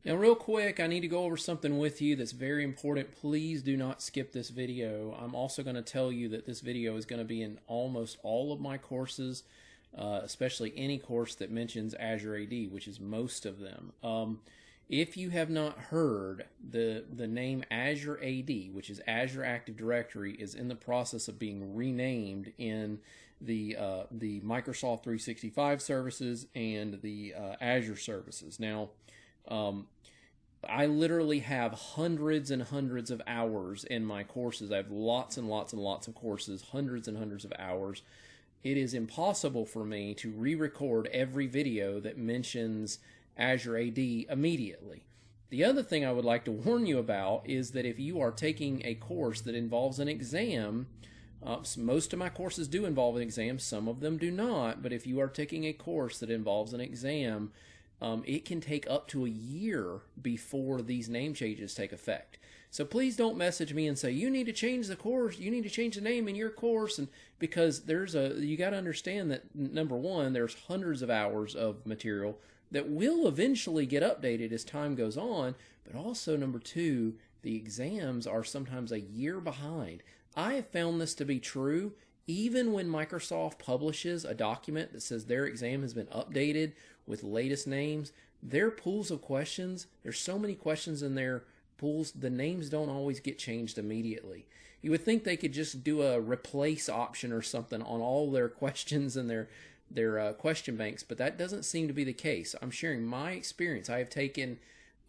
Now, real quick, I need to go over something with you that's very important. Please do not skip this video. I'm also going to tell you that this video is going to be in almost all of my courses, especially any course that mentions Azure AD, which is most of them. If you have not heard, the name Azure AD, which is Azure Active Directory, is in the process of being renamed in the Microsoft 365 services and the Azure services. Now, I literally have hundreds and hundreds of hours in my courses. I have lots and lots and lots of courses, hundreds and hundreds of hours. It is impossible for me to re-record every video that mentions Azure AD immediately. The other thing I would like to warn you about is that if you are taking a course that involves an exam, most of my courses do involve an exam, some of them do not, but if you are taking a course that involves an exam, it can take up to a year before these name changes take effect. So please don't message me and say, you need to change the course, you need to change the name in your course, and because you got to understand that, number one, there's hundreds of hours of material that will eventually get updated as time goes on, but also, number two, the exams are sometimes a year behind. I have found this to be true even when Microsoft publishes a document that says their exam has been updated with latest names. Their pools of questions, there's so many questions in their pools, the names don't always get changed immediately. You would think they could just do a replace option or something on all their questions and their question banks, but that doesn't seem to be the case. I'm sharing my experience. I have taken,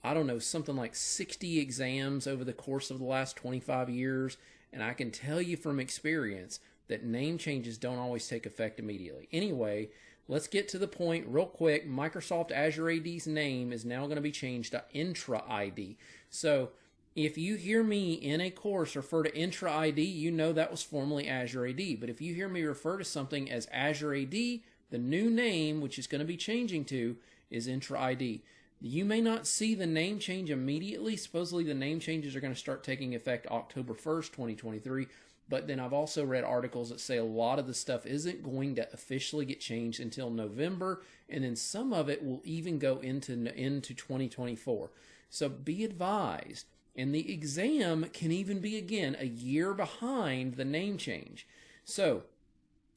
I don't know, something like 60 exams over the course of the last 25 years, and I can tell you from experience that name changes don't always take effect immediately. Anyway, let's get to the point real quick. Microsoft Azure AD's name is now going to be changed to Entra ID. So if you hear me in a course refer to Entra ID, you know that was formerly Azure AD. But if you hear me refer to something as Azure AD, the new name, which is going to be changing to, is Entra ID. You may not see the name change immediately. Supposedly the name changes are going to start taking effect October 1st, 2023. But then I've also read articles that say a lot of the stuff isn't going to officially get changed until November, and then some of it will even go into 2024. So be advised. And the exam can even be, again, a year behind the name change. So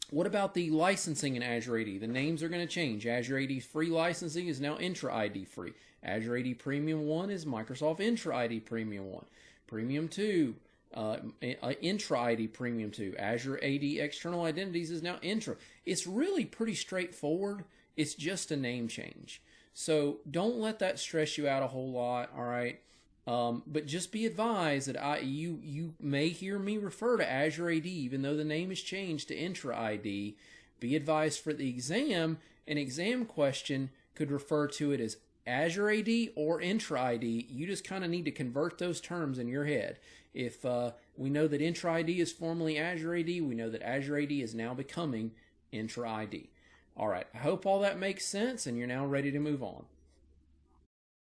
what about the licensing in Azure AD? The names are going to change. Azure AD free licensing is now Entra ID free. Azure AD Premium 1 is Microsoft Entra ID Premium 1. Premium 2, Entra ID Premium 2. Azure AD External Identities is now Entra. It's really pretty straightforward. It's just a name change. So don't let that stress you out a whole lot, all right? But just be advised that you may hear me refer to Azure AD, even though the name is changed to Entra ID. Be advised for the exam, an exam question could refer to it as Azure AD or Entra ID. You just kind of need to convert those terms in your head. If we know that Entra ID is formerly Azure AD, we know that Azure AD is now becoming Entra ID. All right, I hope all that makes sense and you're now ready to move on.